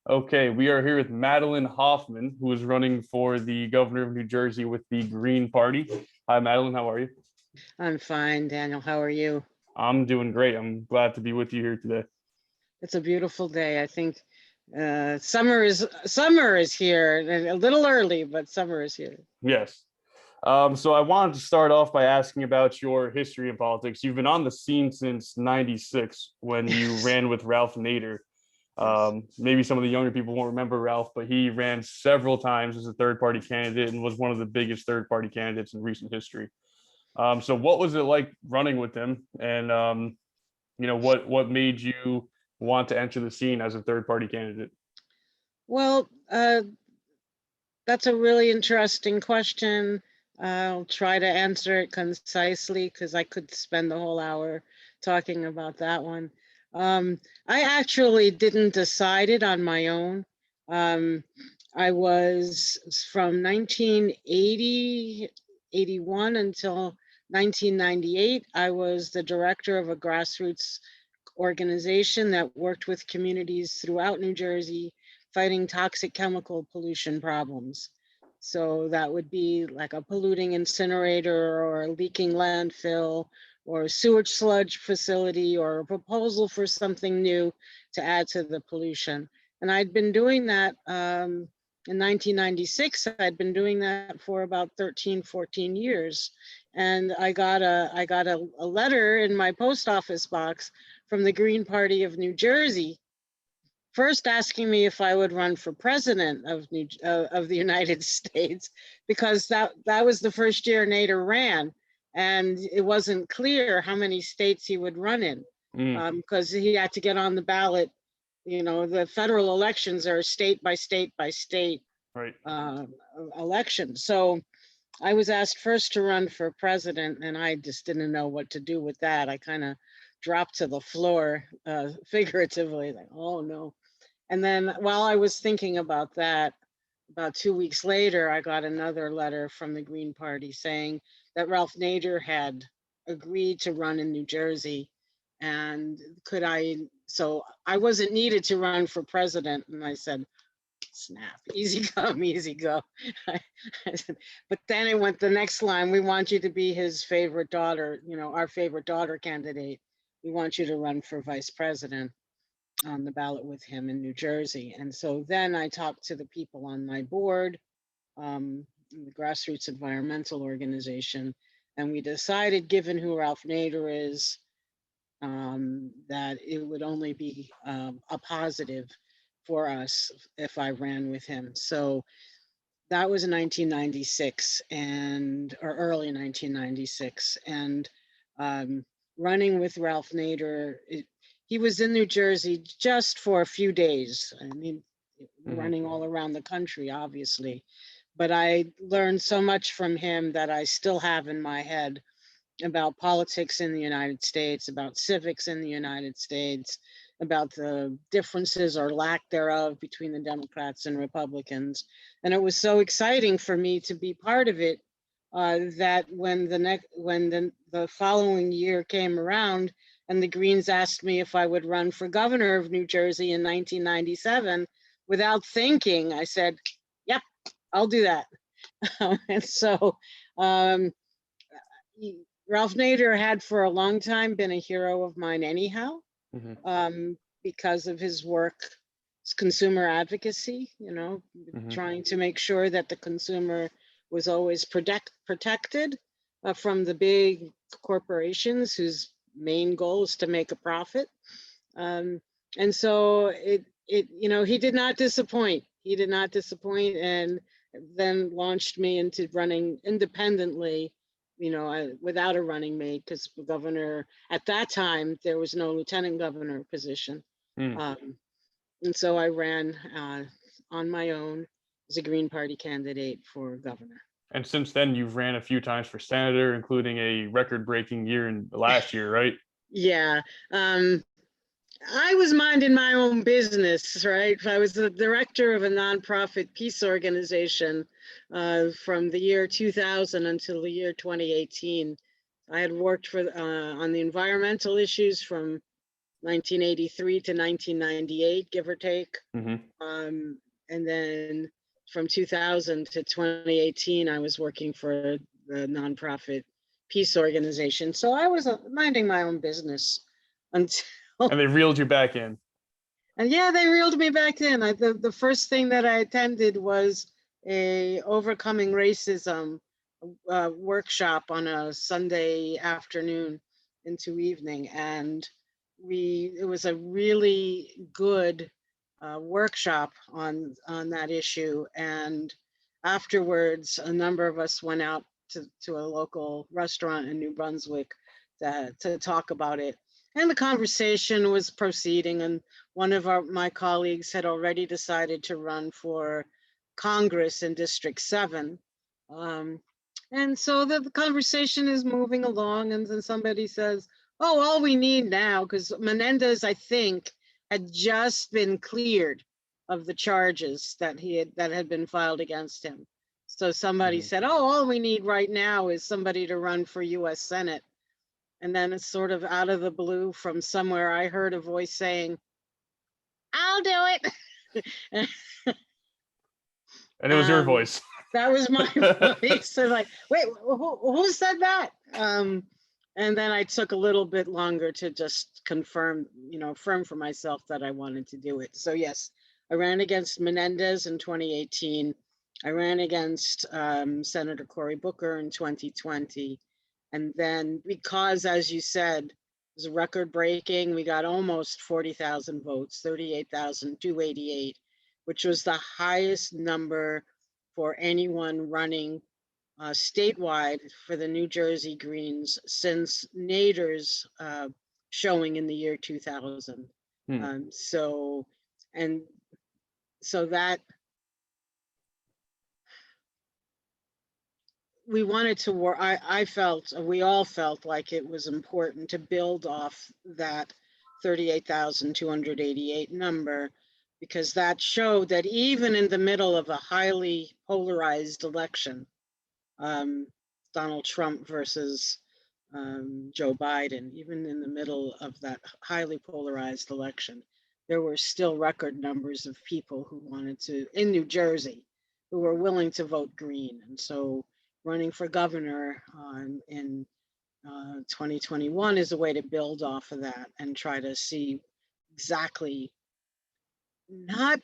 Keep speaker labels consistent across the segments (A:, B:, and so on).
A: Okay, we are here with Madelyn Hoffman, who is running for the governor of New Jersey with the Green Party. Hi, Madelyn, how are you?
B: I'm fine, Daniel. How are you?
A: I'm doing great. I'm glad to be with you here today.
B: It's a beautiful day. I think summer is here. A little early, but summer is here.
A: Yes. So I wanted to start off by asking about your history in politics. You've been on the scene since '96 when you ran with Ralph Nader.
B: Yes.
A: Maybe some of the younger people won't remember Ralph, but he ran several times as a third party candidate and was one of the biggest third party candidates in recent history. So what was it like running with him? And what made you want to enter the scene as a third party candidate?
B: Well, that's a really interesting question. I'll try to answer it concisely because I could spend the whole hour talking about that one. I actually didn't decide it on my own. I was from 1980, 81 until 1998. I was the director of a grassroots organization that worked with communities throughout New Jersey fighting toxic chemical pollution problems. So that would be like a polluting incinerator or a leaking landfill or a sewage sludge facility or a proposal for something new to add to the pollution. And I'd been doing that in 1996. I'd been doing that for about 13, 14 years. And I got a letter in my post office box from the Green Party of New Jersey, first asking me if I would run for president of the United States, because that was the first year Nader ran, and it wasn't clear how many states he would run in, because he had to get on the ballot. You know, the federal elections are state by state by state
A: Right.
B: elections. So I was asked first to run for president, and I just didn't know what to do with that. I kind of dropped to the floor, figuratively, like, oh no. And then while I was thinking about that, about 2 weeks later, I got another letter from the Green Party saying that Ralph Nader had agreed to run in New Jersey. And so I wasn't needed to run for president. And I said, snap, easy come, easy go. But then it went the next line. We want you to be his favorite daughter, our favorite daughter candidate. We want you to run for vice president on the ballot with him in New Jersey. And so then I talked to the people on my board, the Grassroots Environmental Organization, and we decided, given who Ralph Nader is, that it would only be a positive for us if I ran with him. So that was in 1996 or early 1996. And running with Ralph Nader, he was in New Jersey just for a few days. I mean, running all around the country, obviously. But I learned so much from him that I still have in my head about politics in the United States, about civics in the United States, about the differences or lack thereof between the Democrats and Republicans. And it was so exciting for me to be part of it that when the following year came around and the Greens asked me if I would run for governor of New Jersey in 1997, without thinking, I said, yep, I'll do that. And so Ralph Nader had for a long time been a hero of mine anyhow, because of his work, his consumer advocacy, trying to make sure that the consumer was always protected from the big corporations whose main goal is to make a profit. And so he did not disappoint. He did not disappoint, and then launched me into running independently, without a running mate, because the governor at that time, there was no lieutenant governor position. And so I ran on my own as a Green Party candidate for governor.
A: And since then, you've ran a few times for senator, including a record-breaking year in last year, right?
B: Yeah. I was minding my own business, right? I was the director of a nonprofit peace organization from the year 2000 until the year 2018. I had worked on the environmental issues from 1983 to 1998, give or take.
A: Mhm.
B: And then from 2000 to 2018, I was working for the nonprofit peace organization. So I was minding my own business until.
A: And they reeled you back in.
B: And yeah, they reeled me back in. The first thing that I attended was a overcoming racism workshop on a Sunday afternoon into evening, and it was a really good workshop on that issue. And afterwards, a number of us went out to a local restaurant in New Brunswick to talk about it. And the conversation was proceeding, and one of my colleagues had already decided to run for Congress in District 7. And so the conversation is moving along, and then somebody says, oh, all we need now, because Menendez, I think, had just been cleared of the charges that had been filed against him. So somebody said, oh, all we need right now is somebody to run for US Senate. And then it's sort of out of the blue from somewhere, I heard a voice saying, I'll do it.
A: And it was your voice.
B: That was my voice. So like, wait, who said that? And then I took a little bit longer to just confirm for myself that I wanted to do it. So yes, I ran against Menendez in 2018. I ran against Senator Cory Booker in 2020. And then because, as you said, it was record breaking, we got almost 40,000 votes, 38,288, which was the highest number for anyone running statewide for the New Jersey Greens since Nader's showing in the year 2000. So that we wanted to work. We all felt like it was important to build off that 38,288 number, because that showed that even in the middle of a highly polarized election, Donald Trump versus Joe Biden, even in the middle of that highly polarized election, there were still record numbers of people who wanted to, in New Jersey, who were willing to vote green. And so running for governor in 2021 is a way to build off of that and try to see exactly, not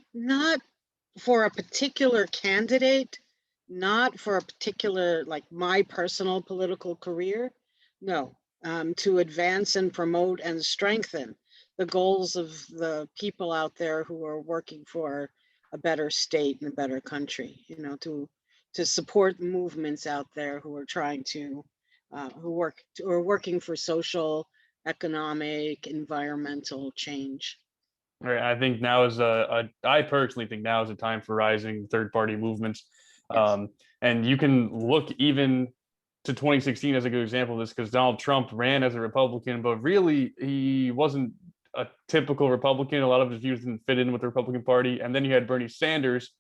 B: for a particular candidate, not for a particular, like my personal political career, no, to advance and promote and strengthen the goals of the people out there who are working for a better state and a better country, to support movements out there who are trying to, who are working for social, economic, environmental change.
A: Right. I think now is I personally think now is a time for rising third-party movements.
B: Yes.
A: And you can look even to 2016 as a good example of this, because Donald Trump ran as a Republican, but really he wasn't a typical Republican. A lot of his views didn't fit in with the Republican Party. And then you had Bernie Sanders,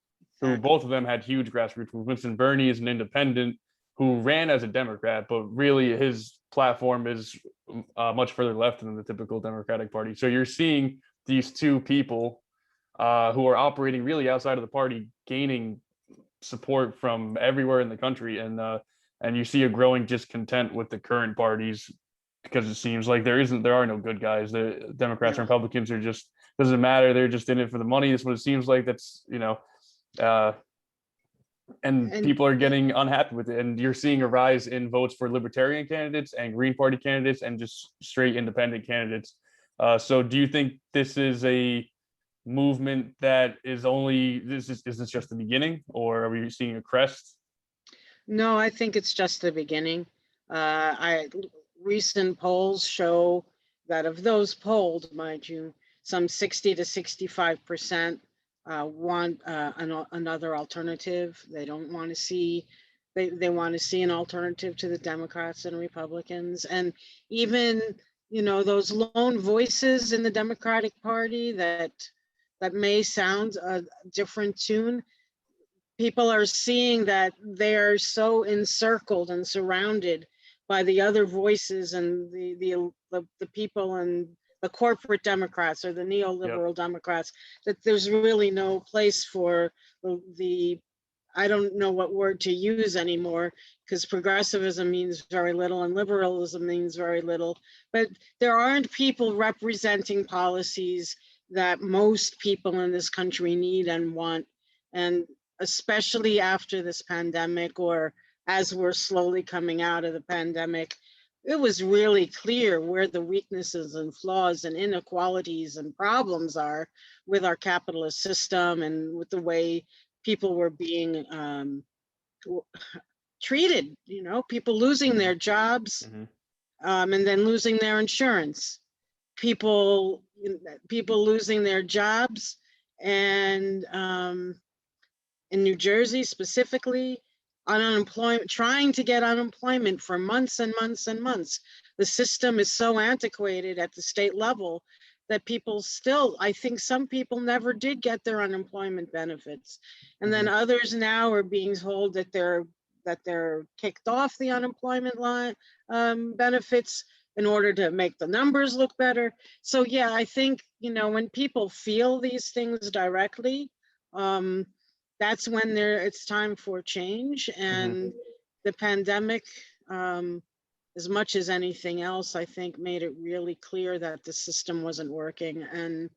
A: who both of them had huge grassroots movements. And Bernie is an independent who ran as a Democrat, but really his platform is much further left than the typical Democratic Party. So you're seeing these two people who are operating really outside of the party gaining support from everywhere in the country, and you see a growing discontent with the current parties, because it seems like there are no good guys. The Democrats and Republicans are just, doesn't matter, they're just in it for the money. That's what it seems like. That's and people are getting unhappy with it, and you're seeing a rise in votes for libertarian candidates and Green Party candidates and just straight independent candidates. So do you think this is a movement that is is this just the beginning, or are we seeing a crest?
B: No, I think it's just the beginning. Recent polls show that of those polled, mind you, some 60 to 65% want another alternative. They don't want to see, they want to see an alternative to the Democrats and Republicans. And even, those lone voices in the Democratic Party that may sound a different tune, people are seeing that they are so encircled and surrounded by the other voices and the people and the corporate Democrats or the neoliberal Democrats, that there's really no place for the I don't know what word to use anymore, because progressivism means very little and liberalism means very little, but there aren't people representing policies that most people in this country need and want. And especially after this pandemic, or as we're slowly coming out of the pandemic, it was really clear where the weaknesses and flaws and inequalities and problems are with our capitalist system and with the way people were being treated, people losing their jobs, and then losing their insurance, people losing their jobs, and in New Jersey specifically, on unemployment, trying to get unemployment for months and months and months. The system is so antiquated at the state level that people still, I think some people never did get their unemployment benefits. And then others now are being told that they're kicked off the unemployment line benefits in order to make the numbers look better. So yeah, I think, when people feel these things directly, that's when it's time for change. And the pandemic, as much as anything else, I think made it really clear that the system wasn't working. And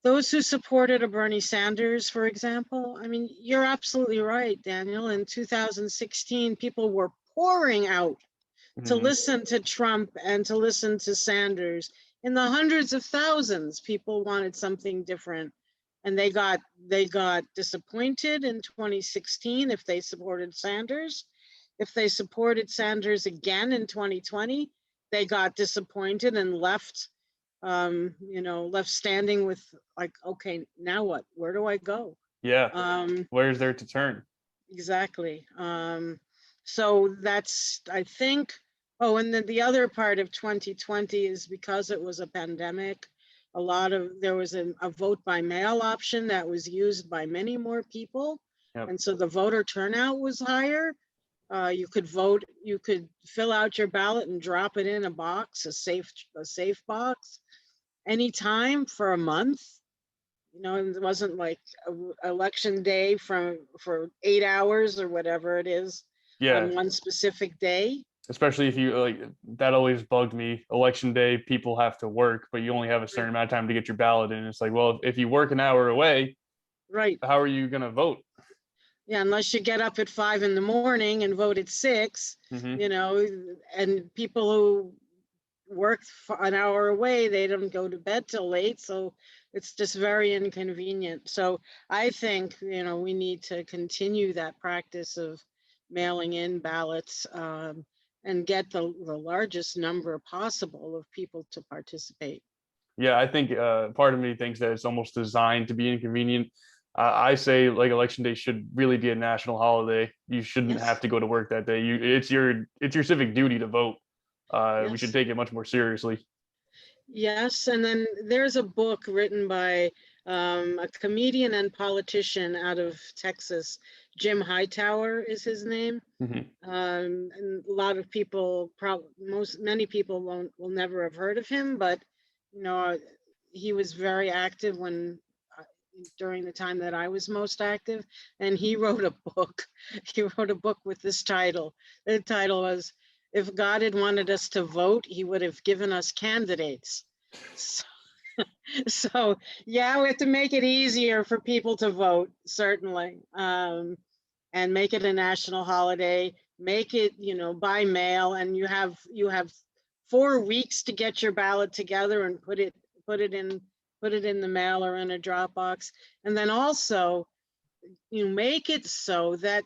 B: those who supported a Bernie Sanders, for example, I mean, you're absolutely right, Daniel. In 2016, people were pouring out to listen to Trump and to listen to Sanders. In the hundreds of thousands, people wanted something different. And they got disappointed in 2016 if they supported Sanders. If they supported Sanders again in 2020, they got disappointed and left, left standing with like, okay, now what? Where do I go?
A: Yeah. Where's there to turn?
B: Exactly. So that's, I think, and then the other part of 2020 is because it was a pandemic, there was a vote by mail option that was used by many more people. And so the voter turnout was higher. You could vote, you could fill out your ballot and drop it in a box, a safe box, anytime for a month. It wasn't like election day for 8 hours or whatever it is on one specific day.
A: Especially if you that always bugged me. Election day, people have to work, but you only have a certain amount of time to get your ballot in. It's like, well, if you work an hour away,
B: right?
A: How are you going to vote?
B: Yeah, unless you get up at 5 in the morning and vote at 6, and people who work an hour away, they don't go to bed till late. So it's just very inconvenient. So I think, we need to continue that practice of mailing in ballots and get the largest number possible of people to participate.
A: Yeah, I think part of me thinks that it's almost designed to be inconvenient. I say election day should really be a national holiday. You shouldn't have to go to work that day. It's your civic duty to vote. We should take it much more seriously.
B: Yes, and then there's a book written by a comedian and politician out of Texas. Jim Hightower is his name. And a lot of people, many people will never have heard of him, but he was very active during the time that I was most active, and he wrote a book. He wrote a book with this title. The title was, "If God had wanted us to vote, he would have given us candidates." So yeah, we have to make it easier for people to vote, certainly, and make it a national holiday. Make it, by mail, and you have 4 weeks to get your ballot together and put it in the mail or in a drop box. And then also, make it so that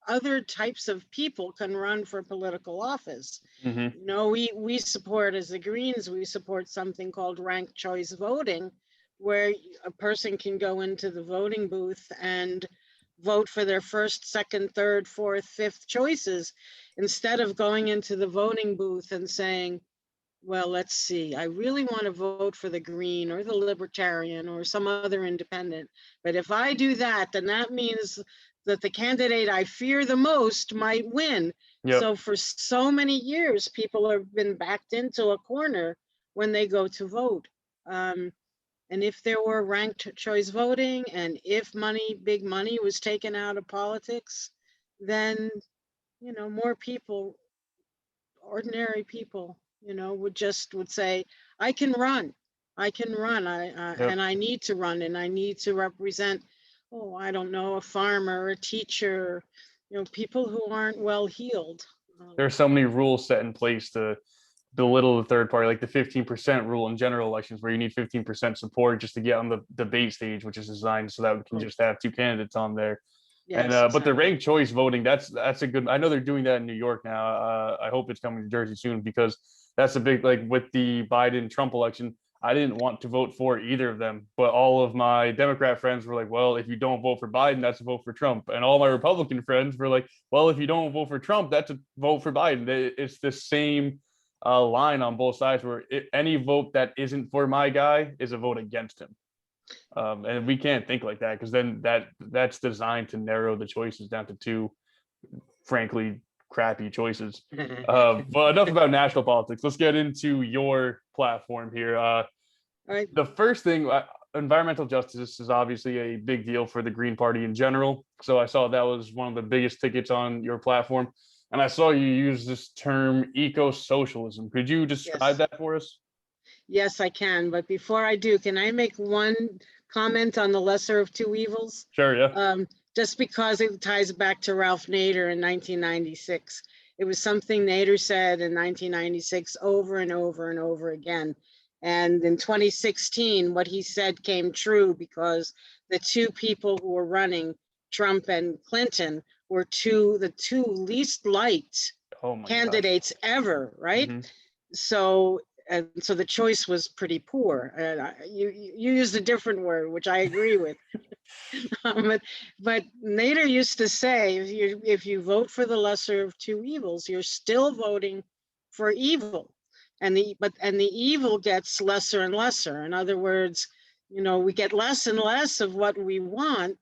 B: other types of people can run for political office. We support, as the Greens, we support something called ranked choice voting, where a person can go into the voting booth and vote for their first, second, third, fourth, fifth choices, instead of going into the voting booth and saying, well, let's see, I really want to vote for the Green or the Libertarian or some other independent. But if I do that, then that means that the candidate I fear the most might win. So for so many years, people have been backed into a corner when they go to vote. And if there were ranked choice voting, and if big money was taken out of politics, then, more people, ordinary people, would say, I can run.
A: Yep.
B: And I need to run, and I need to represent, I don't know, a farmer, a teacher, people who aren't well heeled.
A: There are so many rules set in place to belittle the third party, like the 15% rule in general elections, where you need 15% support just to get on the debate stage, which is designed so that we can just have two candidates on there.
B: Yes,
A: And but the
B: exactly.
A: ranked choice voting, that's a good. I know they're doing that in New York now. I hope it's coming to Jersey soon, because that's a big, like with the Biden Trump election. I didn't want to vote for either of them, but all of my Democrat friends were like, well, if you don't vote for Biden, that's a vote for Trump. And all my Republican friends were like, well, if you don't vote for Trump, that's a vote for Biden. It's the same line on both sides, where any vote that isn't for my guy is a vote against him. And we can't think like that, because then that's designed to narrow the choices down to two, frankly, crappy choices. But enough about national politics. Let's get into your platform here.
B: Right.
A: The first thing, environmental justice is obviously a big deal for the Green Party in general. So I saw that was one of the biggest tickets on your platform. And I saw you use this term eco-socialism. Could you describe that for us?
B: Yes, I can. But before I do, can I make one comment on the lesser of two evils?
A: Sure, yeah.
B: Just because it ties back to Ralph Nader in 1996. It was something Nader said in 1996 over and over and over again. And in 2016, what he said came true, because the two people who were running, Trump and Clinton, were the two least liked candidates ever, right?
A: Mm-hmm.
B: So the choice was pretty poor. And you used a different word, which I agree with. But Nader used to say, if you vote for the lesser of two evils, you're still voting for evil, and the evil gets lesser and lesser. In other words, we get less and less of what we want,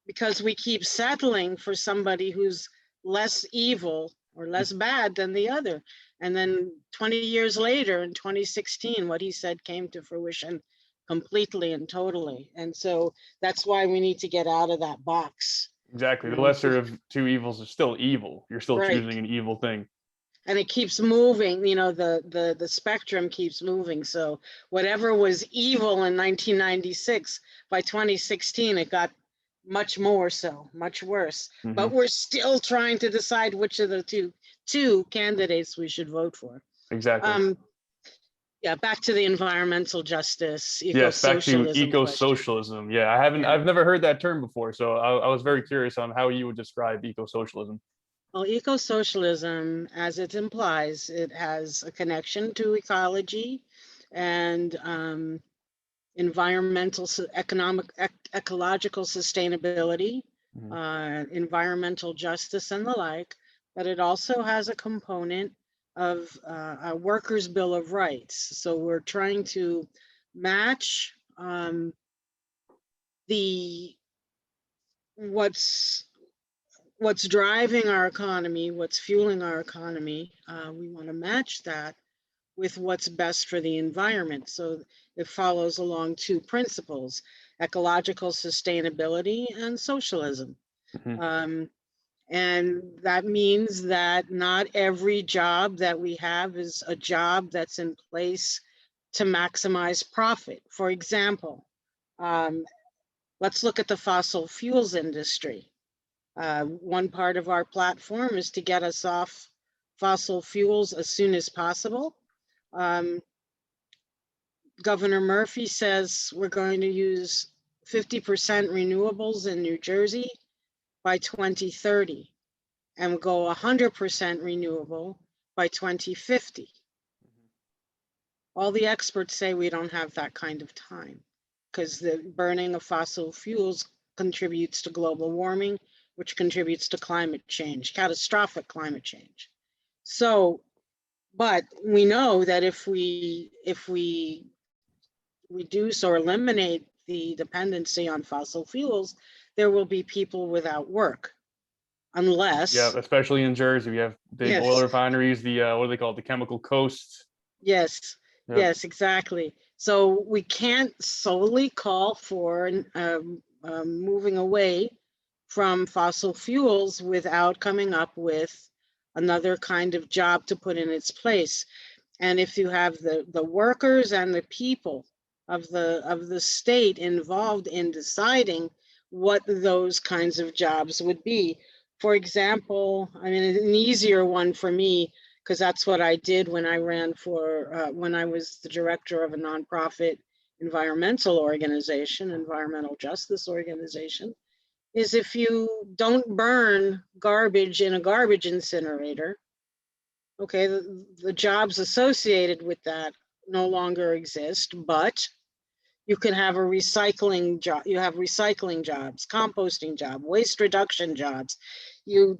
B: because we keep settling for somebody who's less evil or less bad than the other. And then 20 years later, in 2016, what he said came to fruition completely and totally. And so that's why we need to get out of that box.
A: Exactly. The lesser of two evils is still evil. You're still choosing an evil thing.
B: And it keeps moving, the spectrum keeps moving. So whatever was evil in 1996, by 2016, it got much more so, much worse.
A: Mm-hmm.
B: But we're still trying to decide which of the two candidates we should vote for.
A: Exactly.
B: Yeah, back to the environmental justice,
A: yes, back to
B: eco-socialism
A: eco-socialism. Yeah, I've never heard that term before, so I was very curious on how you would describe eco-socialism.
B: Well, eco-socialism, as it implies, it has a connection to ecology and environmental, ecological sustainability, environmental justice, and the like. But it also has a component of a workers' bill of rights. So we're trying to match what's driving our economy, what's fueling our economy. We want to match that with what's best for the environment. So it follows along two principles: ecological sustainability and socialism.
A: Mm-hmm.
B: And that means that not every job that we have is a job that's in place to maximize profit. For example, let's look at the fossil fuels industry. One part of our platform is to get us off fossil fuels as soon as possible. Governor Murphy says we're going to use 50% renewables in New Jersey by 2030 and go 100% renewable by 2050. All the experts say we don't have that kind of time, because the burning of fossil fuels contributes to global warming, which contributes to climate change, catastrophic climate change. So, but we know that if we reduce or eliminate the dependency on fossil fuels, there will be people without work. Unless,
A: yeah, especially in Jersey, we have big oil refineries, the what do they call it, the chemical coast?
B: Yes,
A: Yep.
B: Yes, exactly. So we can't solely call for moving away from fossil fuels without coming up with another kind of job to put in its place. And if you have the workers and the people of the state involved in deciding what those kinds of jobs would be. For example, I mean, an easier one for me, because that's what I did when I ran for, when I was the director of a nonprofit environmental organization, environmental justice organization, is if you don't burn garbage in a garbage incinerator, okay, the jobs associated with that no longer exist, but you can have a recycling job. You have recycling jobs, composting job, waste reduction jobs. You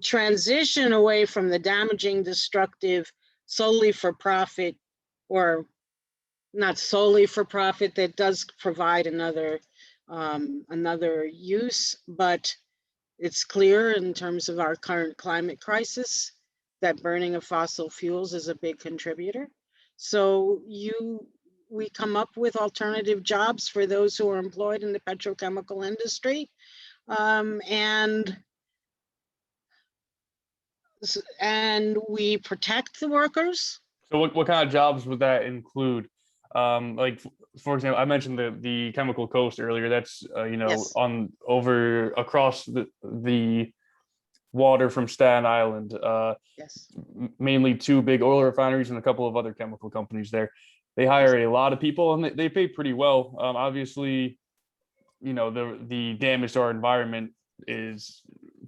B: transition away from the damaging, destructive, solely for profit, or not solely for profit, that does provide another use, but it's clear in terms of our current climate crisis that burning of fossil fuels is a big contributor. So we come up with alternative jobs for those who are employed in the petrochemical industry, and we protect the workers.
A: So what kind of jobs would that include? Like for example, I mentioned the chemical coast earlier. That's
B: Yes.
A: on over across the water from Staten Island.
B: Yes.
A: Mainly two big oil refineries and a couple of other chemical companies there. They hire a lot of people and they pay pretty well. Obviously, the damage to our environment is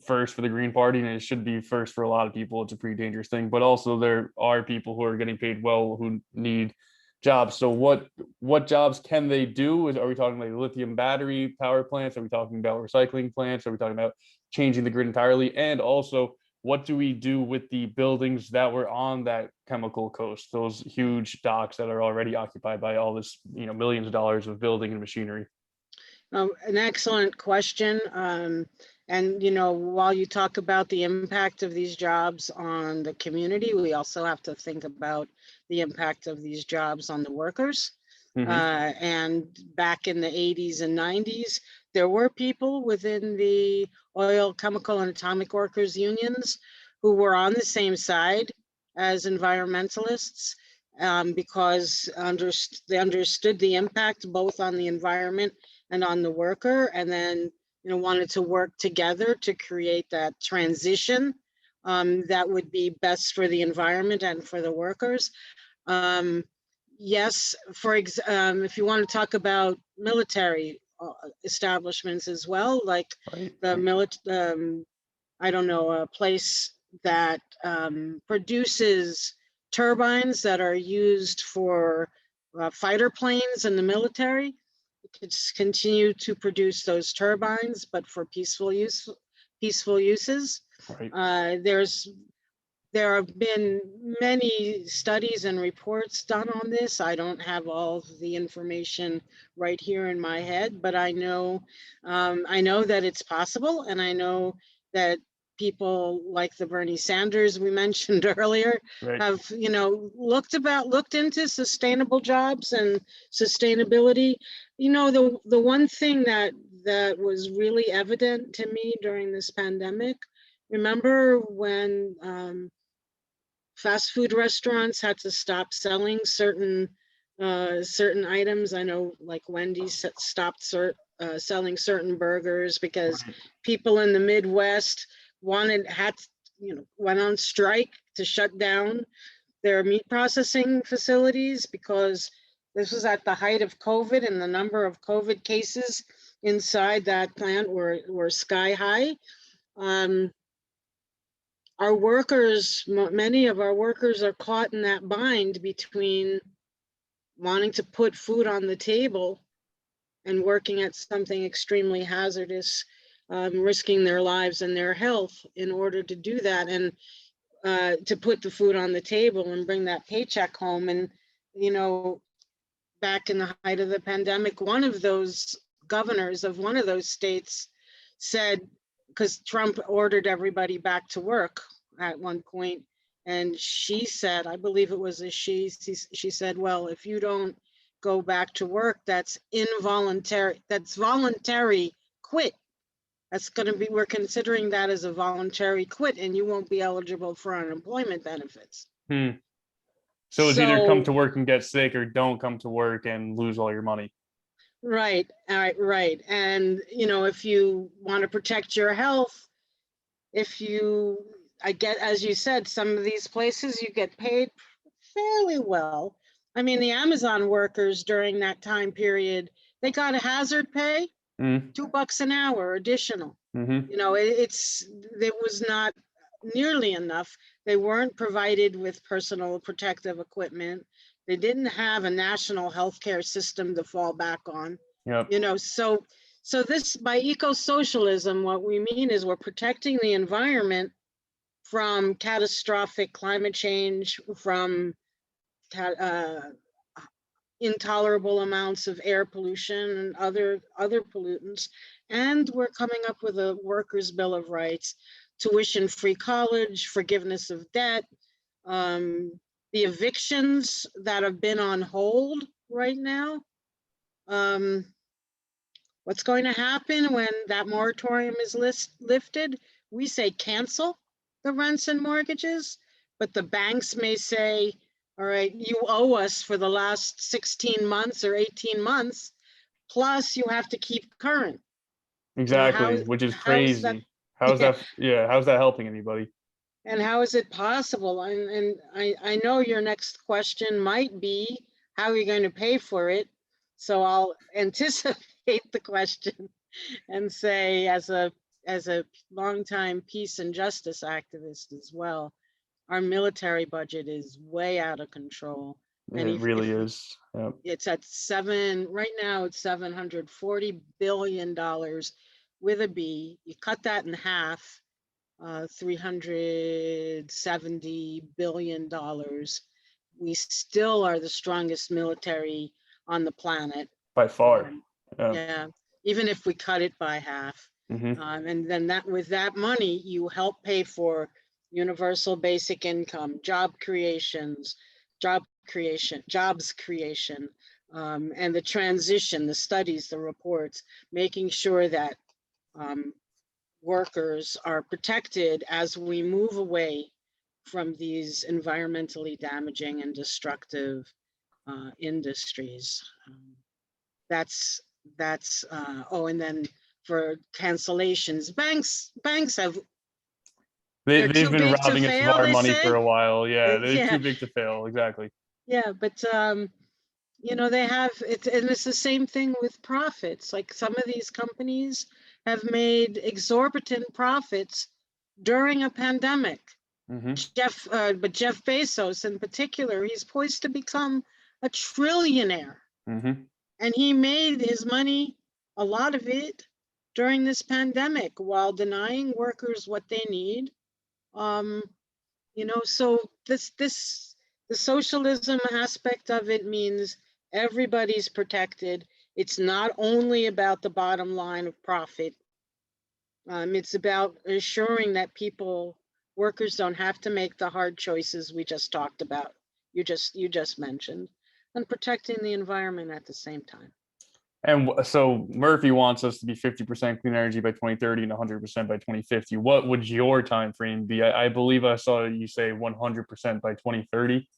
A: first for the Green Party, and it should be first for a lot of people. It's a pretty dangerous thing, but also there are people who are getting paid well who need jobs. So what jobs can they do? Are we talking like lithium battery power plants? Are we talking about recycling plants? Are we talking about changing the grid entirely? And also, what do we do with the buildings that were on that chemical coast, those huge docks that are already occupied by all this, millions of dollars of building and machinery?
B: An excellent question. And, while you talk about the impact of these jobs on the community, we also have to think about the impact of these jobs on the workers.
A: Mm-hmm.
B: And back in the 80s and 90s, there were people within the oil, chemical, and atomic workers unions who were on the same side as environmentalists, because they understood the impact both on the environment and on the worker, and then wanted to work together to create that transition that would be best for the environment and for the workers. Yes, if you want to talk about military establishments as well, like
A: Right.
B: I don't know, a place that produces turbines that are used for fighter planes in the military. It could continue to produce those turbines, but for peaceful uses.
A: Right.
B: There have been many studies and reports done on this. I don't have all the information right here in my head, but I know that it's possible, and I know that people like the Bernie Sanders we mentioned earlier
A: Right.
B: have looked into sustainable jobs and sustainability. The one thing that was really evident to me during this pandemic, remember when fast food restaurants had to stop selling certain items. I know, like Wendy's stopped selling certain burgers because people in the Midwest went on strike to shut down their meat processing facilities, because this was at the height of COVID, and the number of COVID cases inside that plant were sky high. Our workers, many of our workers are caught in that bind between wanting to put food on the table and working at something extremely hazardous, risking their lives and their health in order to do that, and to put the food on the table and bring that paycheck home. And, back in the height of the pandemic, one of those governors of one of those states said, because Trump ordered everybody back to work at one point, And she said, I believe it was a she said, well, if you don't go back to work, that's involuntary, that's voluntary quit. That's going to be, we're considering that as a voluntary quit, and you won't be eligible for unemployment benefits.
A: So it's either come
B: So,
A: to work and get sick, or don't come to work and lose all your money.
B: right, right. And, you know, if you want to protect your health, if you, I get, as you said, some of these places you get paid fairly well. I mean, the Amazon workers during that time period, they got a hazard pay, $2 an hour additional. You know, it was not nearly enough. They weren't provided with personal protective equipment. They didn't have a national healthcare system to fall back on.
A: Yep.
B: You know, so this, by eco-socialism, what we mean is we're protecting the environment from catastrophic climate change, from intolerable amounts of air pollution and other pollutants. And we're coming up with a workers' bill of rights, tuition-free college, forgiveness of debt, the evictions that have been on hold right now. What's going to happen when that moratorium is lifted? We say cancel the rents and mortgages, but the banks may say, all right, you owe us for the last 16 months or 18 months, plus you have to keep current.
A: Exactly, which is crazy. How's that? Yeah, how's that helping anybody?
B: And how is it possible? And I know your next question might be, how are you going to pay for it? So I'll anticipate the question and say, as a longtime peace and justice activist as well, our military budget is way out of control. And
A: It really is. Yep.
B: It's at right now it's $740 billion with a B. You cut that in half, $370 billion. We still are the strongest military on the planet.
A: By far.
B: Yeah, even if we cut it by half. And then with that money, you help pay for universal basic income, jobs creation, and the transition, the studies, the reports, making sure that workers are protected as we move away from these environmentally damaging and destructive industries. That's and then for cancellations, banks have,
A: they've been robbing us of our money for a while. Yeah, they're too big to fail. Exactly.
B: Yeah, but you know, they have it, and it's the same thing with profits. Like, some of these companies have made exorbitant profits during a pandemic. But Jeff Bezos in particular, he's poised to become a trillionaire. And he made his money, a lot of it, during this pandemic, while denying workers what they need. You know, so the socialism aspect of it means everybody's protected. It's not only about the bottom line of profit. It's about assuring that workers don't have to make the hard choices we just talked about, you just mentioned, and protecting the environment at the same time.
A: And so Murphy wants us to be 50% clean energy by 2030 and 100% by 2050. What would your time frame be? I believe I saw you say 100% by 2030.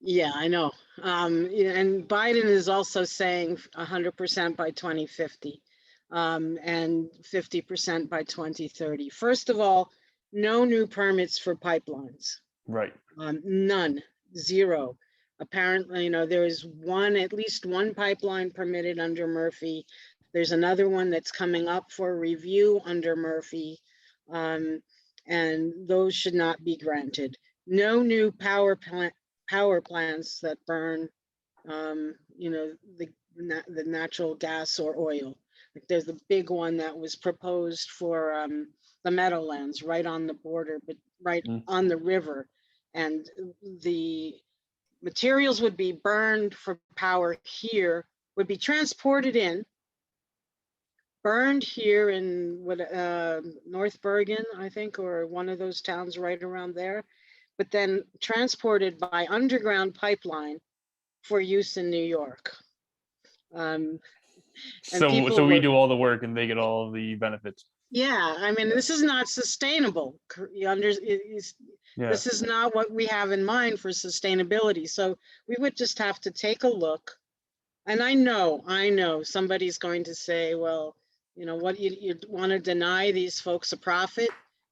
B: Yeah, I know. And Biden is also saying 100% by 2050, and 50% by 2030. First of all, no new permits for pipelines.
A: Right.
B: None, zero. Apparently, you know, there is at least one pipeline permitted under Murphy. There's another one that's coming up for review under Murphy, and those should not be granted. No new power plants that burn, you know, the natural gas or oil. Like, there's a big one that was proposed for the Meadowlands, right on the border, but right on the river, and the materials would be burned for power here, would be transported in, burned here in North Bergen, I think, or one of those towns right around there, but then transported by underground pipeline for use in New York. And
A: So
B: people
A: we
B: were,
A: do all the work and they get all the benefits.
B: yeah, I mean, this is not sustainable.
A: Yeah.
B: This is not what we have in mind for sustainability. So we would just have to take a look. And I know somebody's going to say, well, you know what, you want to deny these folks a profit,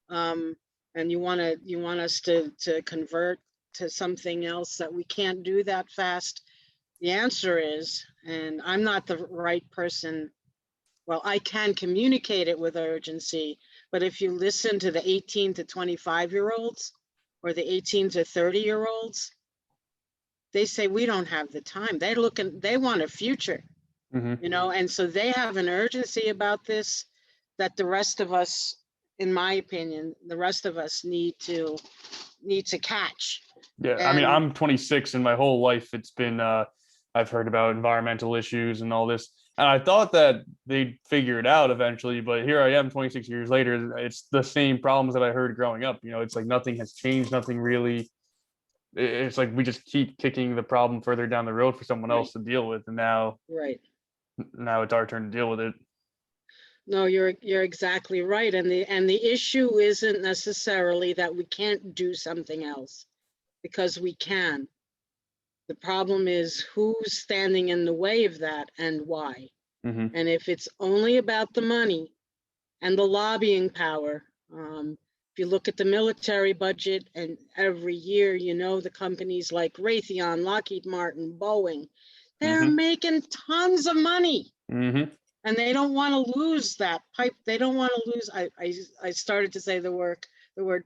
B: and you want us to convert to something else that we can't do that fast. The answer is, and I'm not the right person. Well, I can communicate it with urgency, but if you listen to the 18 to 25-year-olds or the 18 to 30-year-olds, they say we don't have the time. They want a future,
A: Mm-hmm.
B: you know, and so they have an urgency about this that the rest of us, in my opinion, the rest of us need to catch.
A: Yeah, I mean,
B: And
A: I'm 26 and my whole life it's been I've heard about environmental issues and all this. And I thought that they'd figure it out eventually, but here I am 26 years later. It's the same problems that I heard growing up. You know, it's like nothing has changed, nothing really. It's like we just keep kicking the problem further down the road for someone else to deal with. And
B: right.
A: now it's our turn to deal with it.
B: No, you're exactly right. And the issue isn't necessarily that we can't do something else, because we can. The problem is who's standing in the way of that and why.
A: Mm-hmm.
B: And if it's only about the money and the lobbying power, if you look at the military budget, and every year, you know, the companies like Raytheon, Lockheed Martin, Boeing, they're
A: Mm-hmm.
B: making tons of money.
A: Mm-hmm.
B: And they don't want to lose that pipe. They don't want to lose. I started to say the word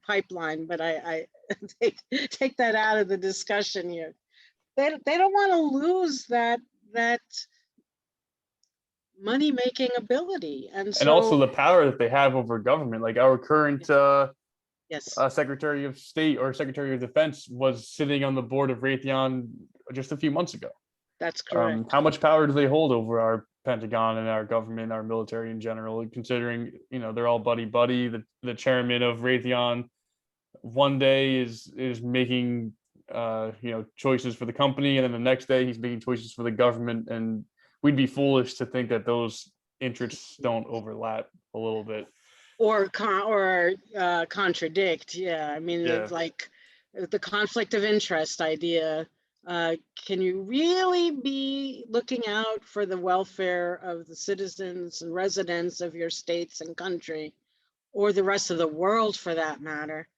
B: pipeline, but I take that out of the discussion here. They don't want to lose that money making ability, and
A: And also
B: so
A: the power that they have over government. Like our current
B: yes,
A: Secretary of State or Secretary of Defense was sitting on the board of Raytheon just a few months ago.
B: that's correct.
A: How much power do they hold over our Pentagon and our government, our military in general? Considering they're all buddy buddy. The chairman of Raytheon one day is making choices for the company, and then the next day he's making choices for the government. And we'd be foolish to think that those interests don't overlap a little bit.
B: Or contradict. Yeah, I mean,
A: Yeah.
B: it's like the conflict of interest idea. Can you really be looking out for the welfare of the citizens and residents of your states and country, or the rest of the world for that matter?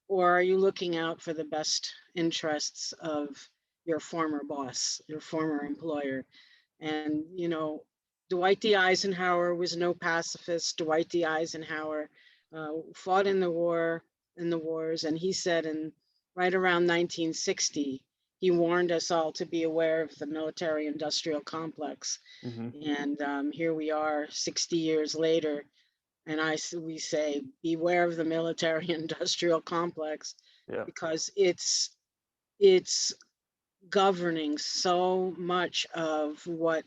B: Or are you looking out for the best interests of your former boss, your former employer? And, you know, Dwight D. Eisenhower was no pacifist. Dwight D. Eisenhower fought in the wars, and he said right around 1960, he warned us all to be aware of the military-industrial complex.
A: Mm-hmm.
B: And here we are 60 years later, and we say, beware of the military-industrial complex,
A: Yeah.
B: because it's governing so much of what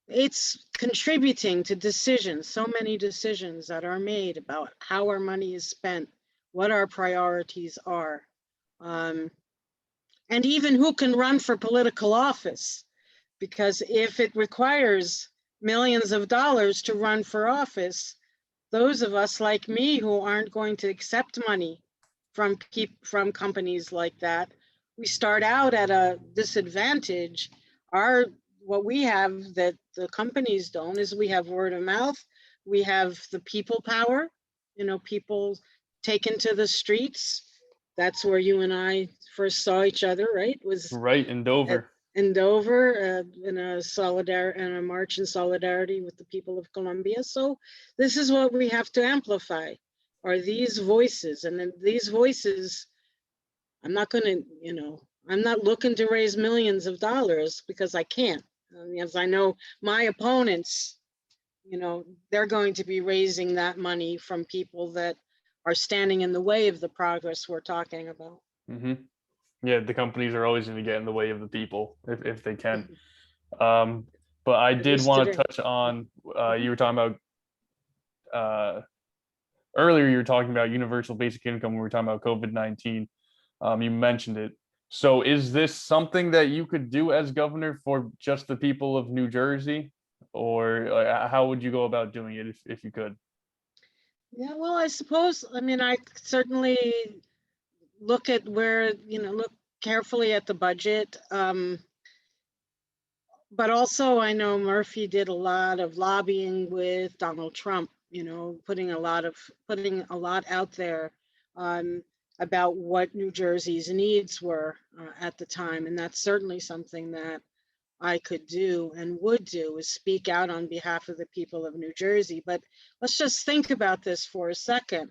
B: it's contributing to decisions, so many decisions that are made about how our money is spent, what our priorities are, and even who can run for political office. Because if it requires millions of dollars to run for office, those of us like me who aren't going to accept money from companies like that, we start out at a disadvantage. What we have that the companies don't is we have word of mouth, we have the people power, people taken to the streets. That's where you and I first saw each other, right? Was
A: Right in Dover.
B: in Dover, in a march in solidarity with the people of Colombia. So this is what we have to amplify, are these voices. And then these voices, I'm not looking to raise millions of dollars, because I can't. As I know, my opponents, they're going to be raising that money from people that are standing in the way of the progress we're talking about.
A: Mm-hmm. Yeah, the companies are always going to get in the way of the people if they can. But I
B: At
A: did
B: least
A: want to
B: today.
A: touch on you were talking about earlier you were talking about universal basic income when we were talking about COVID-19. You mentioned it. So is this something that you could do as governor for just the people of New Jersey? Or how would you go about doing it if you could?
B: Yeah, well, I suppose, I mean, I certainly look at where, look carefully at the budget. But also I know Murphy did a lot of lobbying with Donald Trump, putting a lot out there about what New Jersey's needs were at the time. And that's certainly something that I could do and would do, is speak out on behalf of the people of New Jersey. But let's just think about this for a second.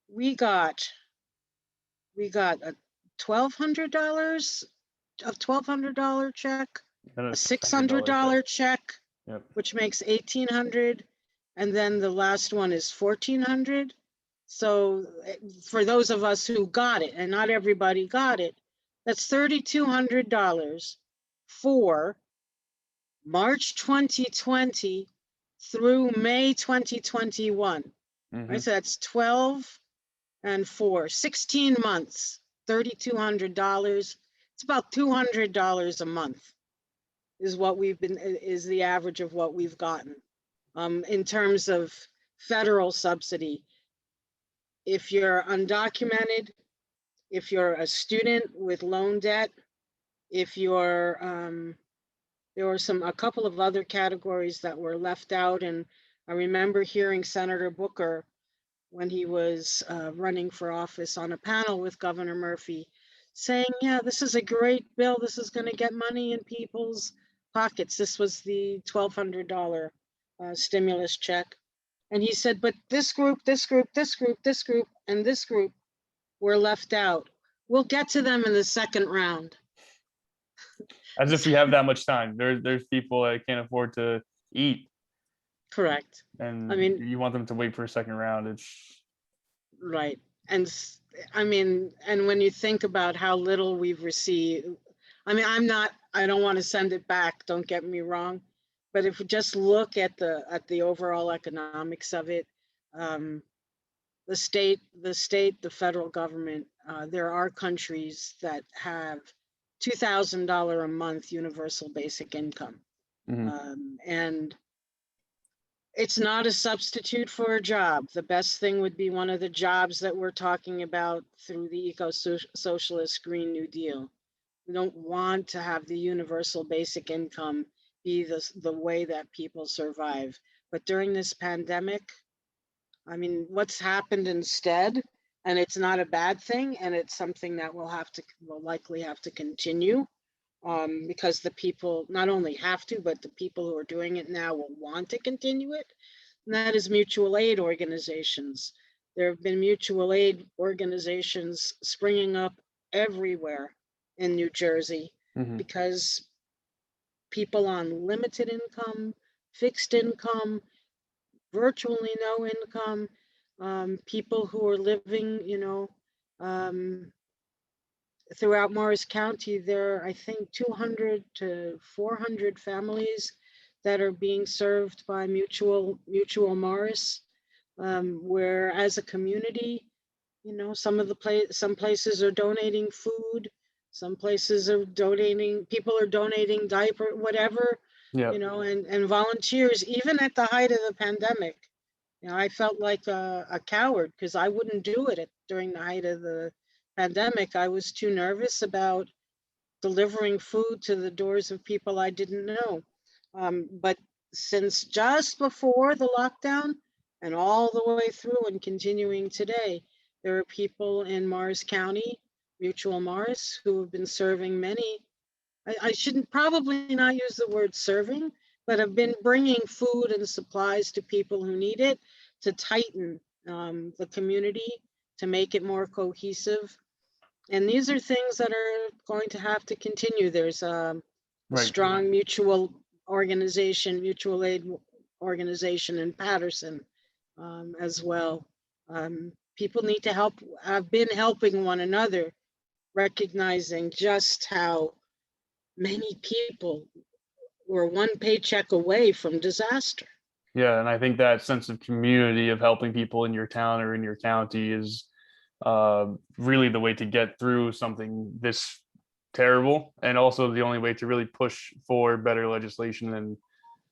B: We got a $1,200 check,
A: And
B: a
A: a
B: $600 check,
A: Yep.
B: which makes 1,800, and then the last one is 1,400. So for those of us who got it, and not everybody got it, that's $3,200 for March 2020 through May 2021. Right, so that's 12 and 4, 16 months, $3,200. It's about $200 a month is the average of what we've gotten. In terms of federal subsidy, if you're undocumented, if you're a student with loan debt, if you're, there were a couple of other categories that were left out. And I remember hearing Senator Booker, when he was running for office, on a panel with Governor Murphy, saying, yeah, this is a great bill. This is going to get money in people's pockets. This was the $1,200 stimulus check. And he said, but this group, this group, this group, this group, and this group were left out. We'll get to them in the second round.
A: As if we have that much time. There's people that can't afford to eat.
B: Correct.
A: And
B: I mean,
A: you want them to wait for a second round. It's
B: right. And I mean, and when you think about how little we've received, I mean, I don't want to send it back, don't get me wrong, but if we just look at the overall economics of it, the state, the federal government, there are countries that have $2,000 a month universal basic income. And it's not a substitute for a job. The best thing would be one of the jobs that we're talking about through the Eco-Socialist Green New Deal. We don't want to have the universal basic income be the way that people survive. But during this pandemic, I mean, what's happened instead, and it's not a bad thing, and it's something that we'll likely have to continue, because the people not only have to, but the people who are doing it now will want to continue it. And that is mutual aid organizations. There have been mutual aid organizations springing up everywhere in New Jersey because people on limited income, fixed income, virtually no income, people who are living, throughout Morris County, there are, I think, 200 to 400 families that are being served by Mutual Morris, where as a community, some places are donating food, some places are donating, people are donating diaper, whatever, and volunteers. Even at the height of the pandemic, I felt like a coward because I wouldn't do it during the height of the pandemic. I was too nervous about delivering food to the doors of people I didn't know. But since just before the lockdown and all the way through and continuing today, there are people in Morris County, Mutual Morris, who have been serving many. I shouldn't probably not use the word serving, but have been bringing food and supplies to people who need it, to tighten the community, to make it more cohesive. And these are things that are going to have to continue. There's a strong mutual aid organization in Patterson as well. People need to help, have been helping one another, recognizing just how many people were one paycheck away from disaster.
A: Yeah, and I think that sense of community of helping people in your town or in your county is really the way to get through something this terrible, and also the only way to really push for better legislation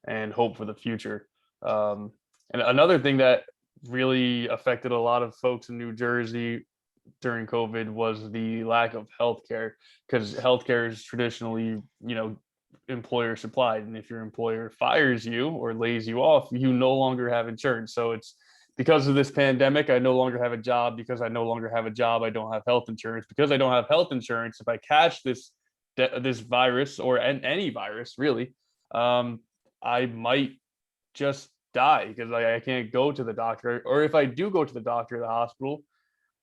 A: and hope for the future. Um, and another thing that really affected a lot of folks in New Jersey during COVID was the lack of healthcare, because healthcare is traditionally, employer supplied. And if your employer fires you or lays you off, you no longer have insurance. So it's because of this pandemic, I no longer have a job. Because I no longer have a job, I don't have health insurance. Because I don't have health insurance, if I catch this virus or any virus really, I might just die because I can't go to the doctor. Or if I do go to the doctor or the hospital,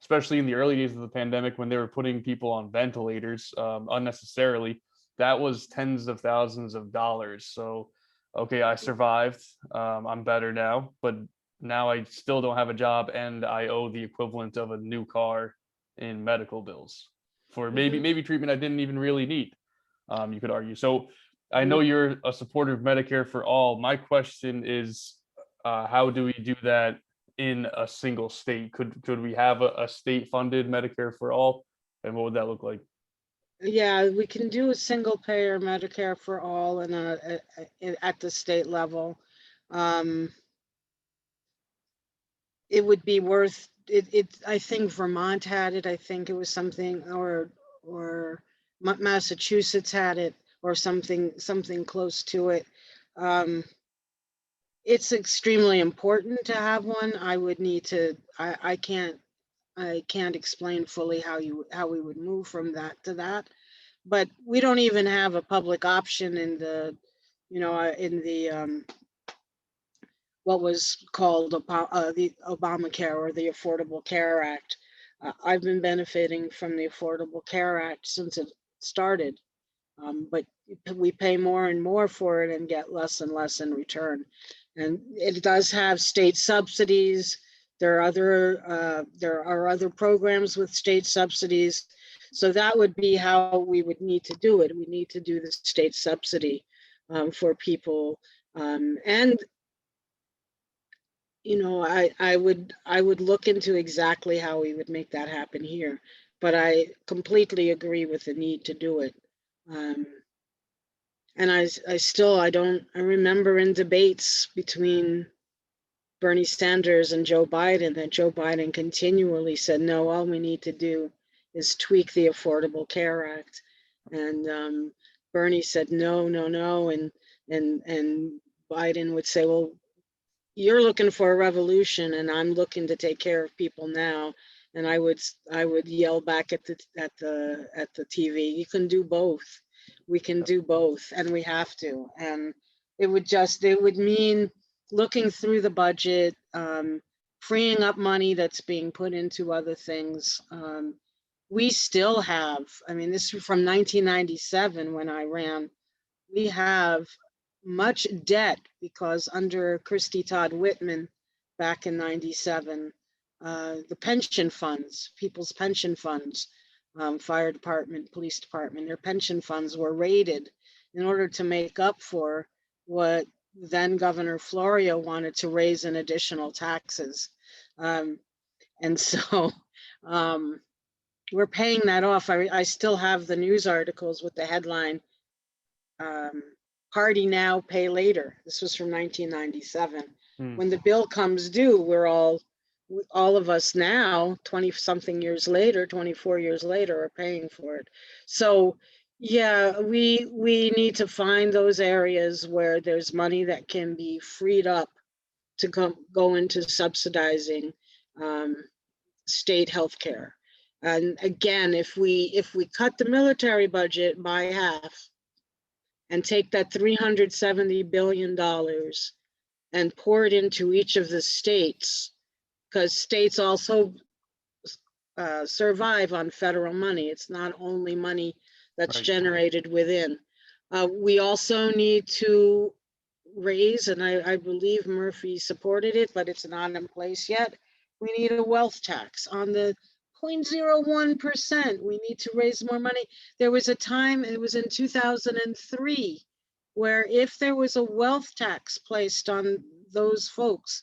A: especially in the early days of the pandemic when they were putting people on ventilators unnecessarily, that was tens of thousands of dollars. So, okay, I survived. I'm better now, but now I still don't have a job and I owe the equivalent of a new car in medical bills for maybe
B: Mhm,
A: maybe treatment I didn't even really need. You could argue. So I
B: mhm.
A: know you're a supporter of Medicare for all. My question is, how do we do that in a single state? Could we have a state funded Medicare for all, and what would that look like?
B: Yeah, we can do a single payer Medicare for all and at the state level. Um, it would be worth it. I think Vermont had it. I think it was something, or Massachusetts had it, or something close to it. Um, it's extremely important to have one. I would need to. I can't explain fully how we would move from that to that, but we don't even have a public option in the what was called the Obamacare or the Affordable Care Act. I've been benefiting from the Affordable Care Act since it started, but we pay more and more for it and get less and less in return. And it does have state subsidies. There are other programs with state subsidies. So that would be how we would need to do it. We need to do the state subsidy for people. And I would look into exactly how we would make that happen here, but I completely agree with the need to do it. Um, and I remember in debates between Bernie Sanders and Joe Biden that Joe Biden continually said, no, all we need to do is tweak the Affordable Care Act. And Bernie said, no, no, no. And Biden would say, well, you're looking for a revolution and I'm looking to take care of people now. And I would yell back at the TV, you can do both. We can do both and we have to. And it would mean looking through the budget, freeing up money that's being put into other things. We still have, I mean, this is from 1997 when I ran, we have much debt because under Christie Todd Whitman back in 97, the pension funds, people's pension funds, fire department, police department, their pension funds were raided in order to make up for what then Governor Florio wanted to raise in additional taxes. Um, and so um, we're paying that off. I still have the news articles with the headline, um, party now, pay later. This was from 1997.
A: Hmm.
B: When the bill comes due, all of us now, 20 something years later, 24 years later, are paying for it. So yeah, we need to find those areas where there's money that can be freed up to go into subsidizing um, state healthcare. And again, if we cut the military budget by half, and take that $370 billion and pour it into each of the states, because states also survive on federal money. It's not only money that's
A: Right.
B: generated within. We also need to raise, and I believe Murphy supported it, but it's not in place yet. We need a wealth tax on the 0.01%. We need to raise more money. There was a time, it was in 2003, where if there was a wealth tax placed on those folks,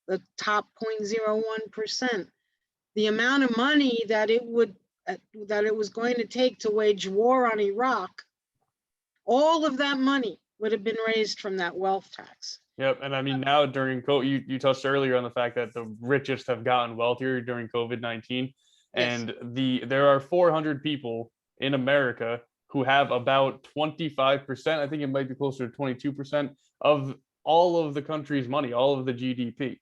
B: the top 0.01%, the amount of money that it was going to take to wage war on Iraq, all of that money would have been raised from that wealth tax.
A: Yep. And I mean, now during COVID, you touched earlier on the fact that the richest have gotten wealthier during COVID-19.
B: Yes.
A: And there are 400 people in America who have about 25%, I think it might be closer to 22% of all of the country's money, all of the GDP.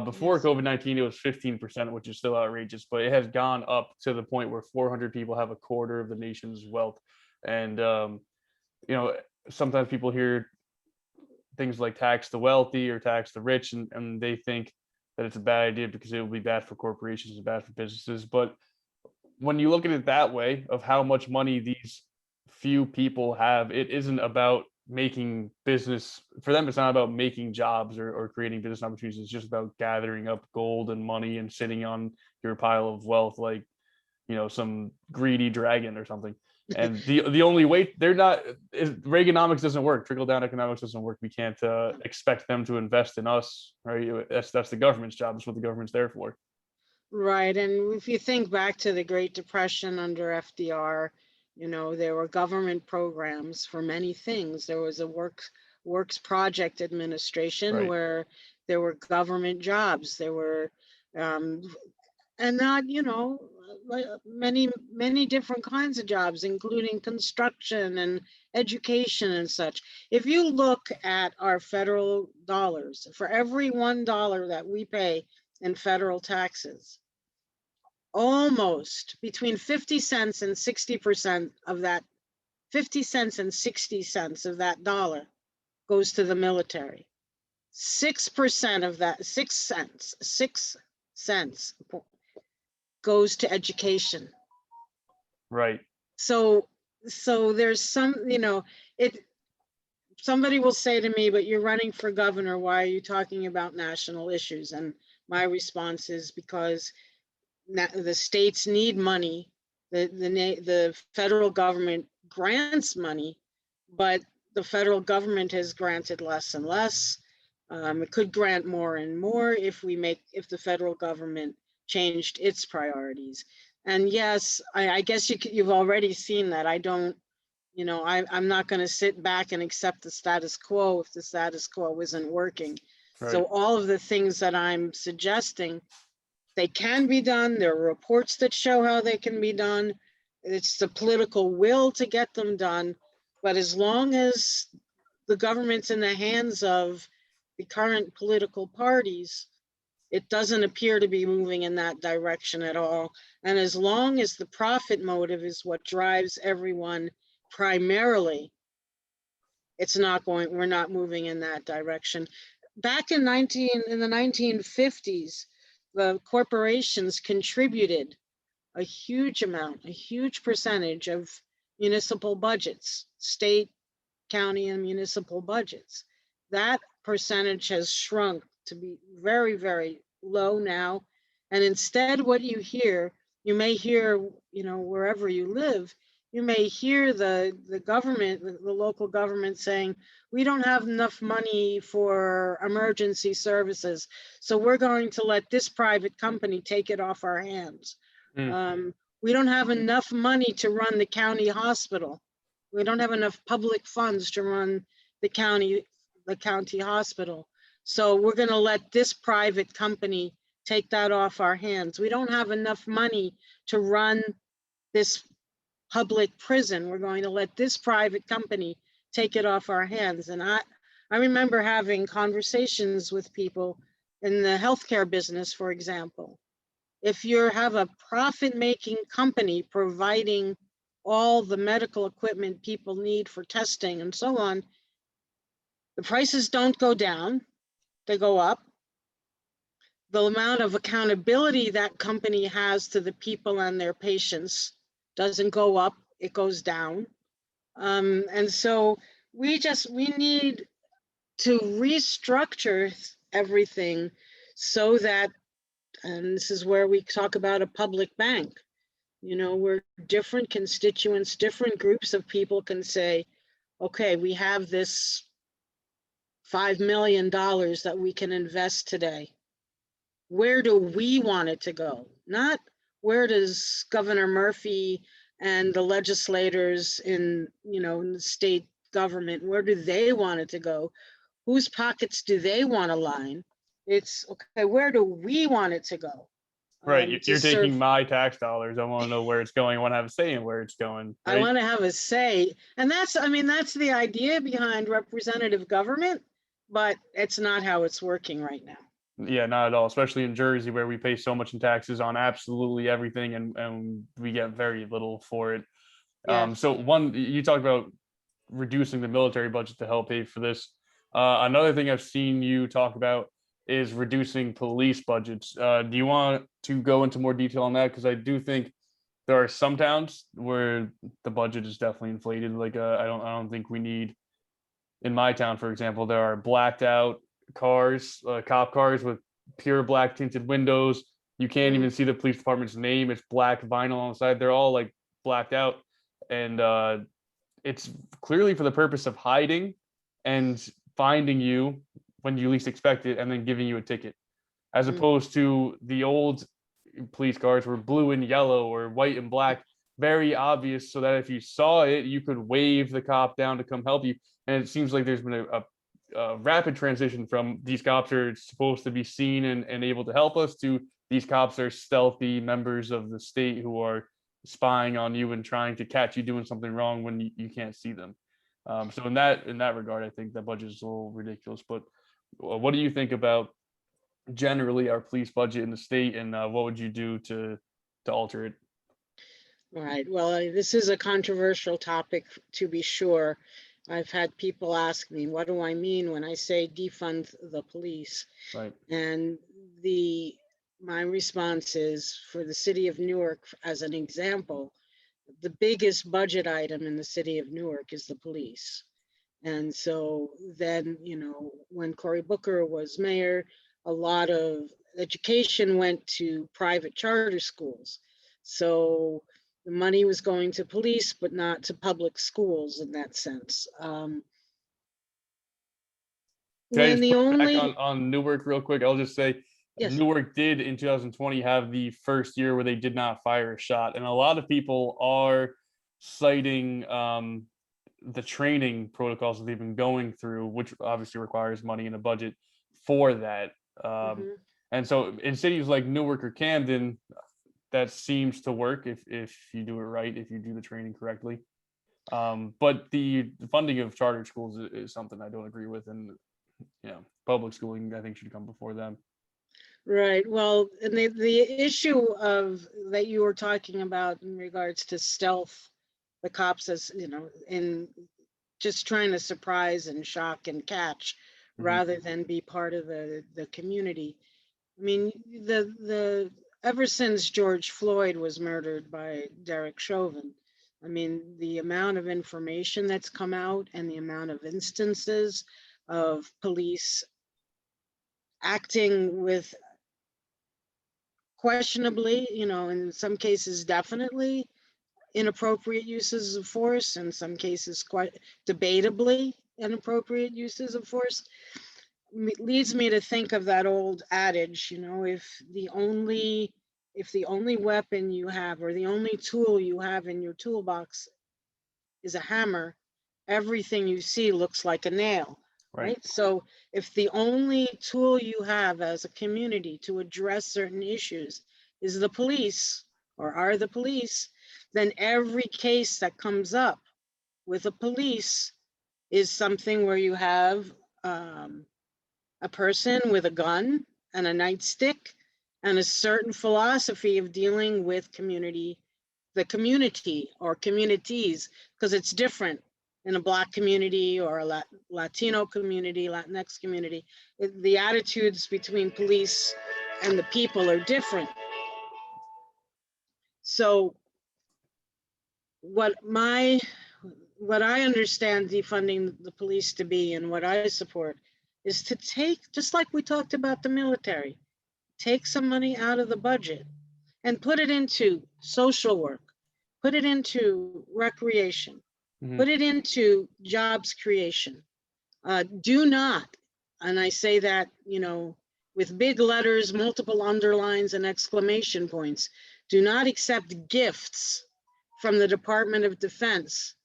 A: Before
B: Yes.
A: COVID-19, it was 15%, which is still outrageous, but it has gone up to the point where 400 people have a quarter of the nation's wealth. And, you know, sometimes people hear things like tax the wealthy or tax the rich, and they think that it's a bad idea because it will be bad for corporations and bad for businesses. But when you look at it that way, of how much money these few people have, it isn't about making business for them. It's not about making jobs or creating business opportunities. It's just about gathering up gold and money and sitting on your pile of wealth like, you know, some greedy dragon or something. And the only way Reaganomics doesn't work. Trickle down economics doesn't work. We can't expect them to invest in us, right? That's the government's job. That's what the government's there for.
B: Right. And if you think back to the Great Depression under FDR, you know, there were government programs for many things. There was a works project administration,
A: Right.
B: where there were government jobs. There were, and not, you know, like many different kinds of jobs, including construction and education and such. If you look at our federal dollars, for every $1 that we pay in federal taxes, almost between 50 cents and 60% of that, 50 cents and 60 cents of that dollar goes to the military. 6% of that, 6 cents goes to education.
A: Right.
B: So there's some, you know, somebody will say to me, but you're running for governor, why are you talking about national issues? And my response is because the states need money. The federal government grants money, but the federal government has granted less and less. It could grant more and more if the federal government changed its priorities. And yes, I guess you've already seen that. I don't, you know, I'm not going to sit back and accept the status quo if the status quo isn't working.
A: Right.
B: So all of the things that I'm suggesting, they can be done. There are reports that show how they can be done. It's the political will to get them done. But as long as the government's in the hands of the current political parties, it doesn't appear to be moving in that direction at all. And as long as the profit motive is what drives everyone primarily, we're not moving in that direction. Back in the 1950s, the corporations contributed a huge amount, a huge percentage of municipal budgets, state, county, and municipal budgets. That percentage has shrunk to be very, very low now. And instead, what you may hear, you know, wherever you live, you may hear the government, the local government saying, we don't have enough money for emergency services, so we're going to let this private company take it off our hands. We don't have enough money to run the county hospital. We don't have enough public funds to run the county hospital. So we're going to let this private company take that off our hands. We don't have enough money to run this public prison. We're going to let this private company take it off our hands. And I remember having conversations with people in the healthcare business, for example. If you have a profit-making company providing all the medical equipment people need for testing and so on, the prices don't go down, they go up. The amount of accountability that company has to the people and their patients doesn't go up, it goes down. And so we need to restructure everything so that, and this is where we talk about a public bank, you know, where different constituents, different groups of people can say, okay, we have this $5 million that we can invest today. Where do we want it to go? Not where does Governor Murphy and the legislators in, in the state government, where do they want it to go? Whose pockets do they want to line? It's, okay, where do we want it to go?
A: Right.
B: To
A: You're taking
B: serve,
A: my tax dollars. I want to know where it's going. I want to have a say in where it's going.
B: I
A: Right.
B: want to have a say. And that's the idea behind representative government, but it's not how it's working right now.
A: Yeah, not at all, especially in Jersey where we pay so much in taxes on absolutely everything and we get very little for it.
B: Yeah.
A: So one, you talked about reducing the military budget to help pay for this. Another thing I've seen you talk about is reducing police budgets. Do you want to go into more detail on that? Because I do think there are some towns where the budget is definitely inflated. Like I don't think we need. In my town, for example, there are blacked out cars, cop cars with pure black tinted windows. You can't even see the police department's name. It's black vinyl on the side. They're all like blacked out, and it's clearly for the purpose of hiding and finding you when you least expect it, and then giving you a ticket, as opposed to the old police cars were blue and yellow or white and black, very obvious, so that if you saw it, you could wave the cop down to come help you. And it seems like there's been a rapid transition from these cops are supposed to be seen and able to help us to these cops are stealthy members of the state who are spying on you and trying to catch you doing something wrong when you can't see them. So in that regard, I think that budget is a little ridiculous. But what do you think about generally our police budget in the state, and what would you do to alter it?
B: Right. Well, this is a controversial topic, to be sure. I've had people ask me, what do I mean when I say defund the police?
A: Right.
B: And my response is, for the city of Newark, as an example, the biggest budget item in the city of Newark is the police. And so then, when Cory Booker was mayor, a lot of education went to private charter schools. So the money was going to police, but not to public schools in that sense.
A: Can I
B: When
A: just
B: the
A: push back
B: only,
A: on Newark real quick? I'll just say
B: yes,
A: Newark did in 2020 have the first year where they did not fire a shot. And a lot of people are citing the training protocols that they've been going through, which obviously requires money in a budget for that. And so in cities like Newark or Camden, that seems to work if you do it right, if you do the training correctly. But the funding of charter schools is something I don't agree with. And public schooling, I think, should come before them.
B: Right. Well, and the issue of that you were talking about in regards to stealth, the cops, as in just trying to surprise and shock and catch, rather than be part of the community. I mean, the ever since George Floyd was murdered by Derek Chauvin, I mean, the amount of information that's come out and the amount of instances of police acting with questionably, in some cases, definitely inappropriate uses of force, in some cases, quite debatably inappropriate uses of force, leads me to think of that old adage, if the only weapon you have, or the only tool you have in your toolbox is a hammer, everything you see looks like a nail. Right. So if the only tool you have as a community to address certain issues is the police, or are the police, then every case that comes up with a police is something where you have a person with a gun and a nightstick and a certain philosophy of dealing with the community or communities, because it's different in a Black community or a Latino community, Latinx community. The attitudes between police and the people are different. So what I understand defunding the police to be, and what I support, is to take, just like we talked about the military, take some money out of the budget and put it into social work, put it into recreation, put it into jobs creation. Do not and I say that, with big letters, multiple underlines and exclamation points. Do not accept gifts from the Department of Defense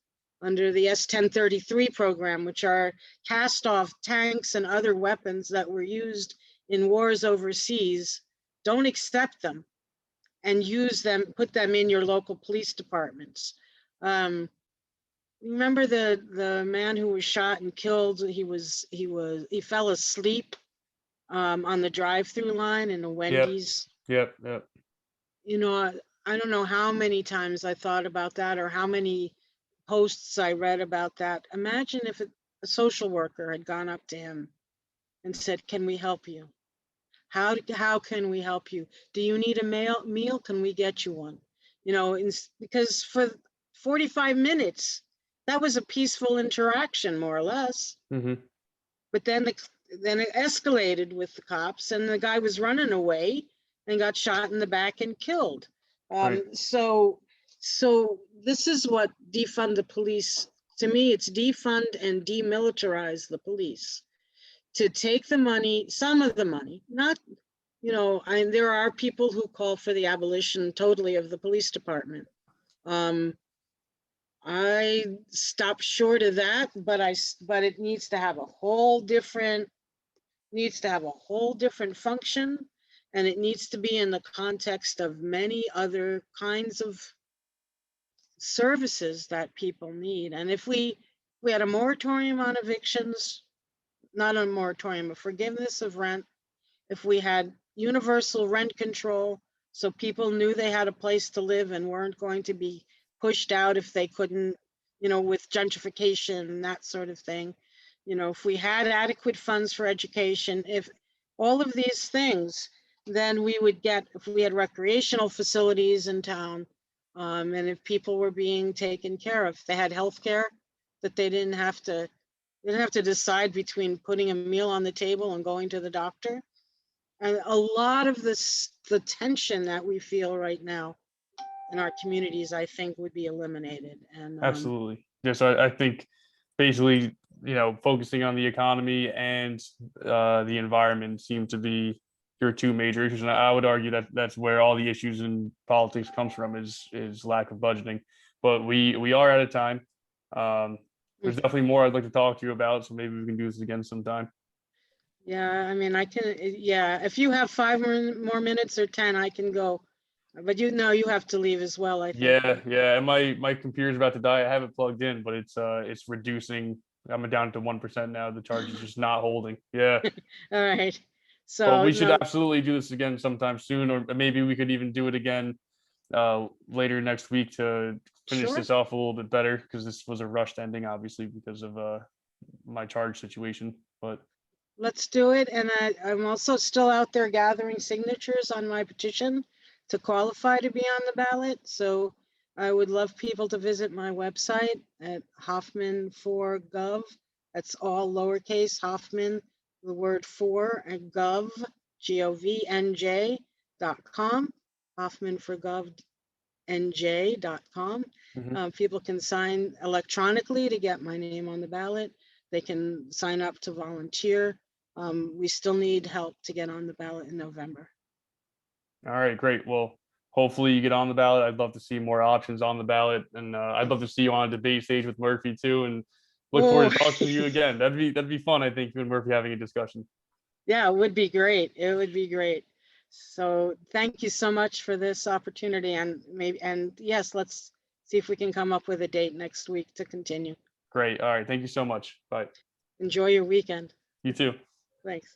B: under the S-1033 program, which are cast-off tanks and other weapons that were used in wars overseas. Don't accept them and use them, put them in your local police departments. Remember the man who was shot and killed? He fell asleep on the drive-through line in a Wendy's.
A: Yep.
B: I don't know how many times I thought about that, or how many posts I read about that. Imagine if a social worker had gone up to him and said, "Can we help you? How can we help you? Do you need a meal? Can we get you one?" Because for 45 minutes, that was a peaceful interaction, more or less.
A: Mm-hmm.
B: But then it escalated with the cops, and the guy was running away and got shot in the back and killed.
A: Right.
B: So this is what defund the police. To me, it's defund and demilitarize the police. To take the money, some of the money, not, there are people who call for the abolition totally of the police department. I stopped short of that, but it needs to have a whole different function, and it needs to be in the context of many other kinds of services that people need. And if we had a moratorium on evictions, not a moratorium, a forgiveness of rent, if we had universal rent control, so people knew they had a place to live and weren't going to be pushed out if they couldn't, with gentrification and that sort of thing. If we had adequate funds for education, if all of these things, then we would get, if we had recreational facilities in town, and if people were being taken care of, they had healthcare, that they didn't have to decide between putting a meal on the table and going to the doctor. And a lot of the tension that we feel right now in our communities, I think, would be eliminated. And
A: Absolutely. Yeah. So I think basically, focusing on the economy and the environment seem to be your two major issues. And I would argue that that's where all the issues in politics comes from, is lack of budgeting. But we are out of time. There's definitely more I'd like to talk to you about, so maybe we can do this again sometime.
B: yeah, I mean, I can, yeah, if you have 5 more minutes or 10, I can go. But you have to leave as well, I think.
A: Yeah. And my computer's about to die. I have it plugged in, but it's reducing. I'm down to 1% now. The charge is just not holding. Yeah.
B: All right. So
A: But we should absolutely do this again sometime soon, or maybe we could even do it again later next week to finish
B: Sure.
A: this off a little bit better, because this was a rushed ending, obviously, because of my charge situation. But
B: let's do it. And I'm also still out there gathering signatures on my petition to qualify to be on the ballot. So I would love people to visit my website at Hoffman4Gov. That's all lowercase, Hoffman, the word for, and gov, govnj.com, Hoffman4GovNJ.com. People can sign electronically to get my name on the ballot. They can sign up to volunteer. We still need help to get on the ballot in November.
A: all right, great. Well, hopefully you get on the ballot. I'd love to see more options on the ballot, and I'd love to see you on a debate stage with Murphy too. And look forward to talking to you again. That'd be fun. I think you and Murphy having a discussion.
B: Yeah, it would be great. It would be great. So thank you so much for this opportunity, and yes, let's see if we can come up with a date next week to continue.
A: Great. All right. Thank you so much. Bye.
B: Enjoy your weekend.
A: You too.
B: Thanks.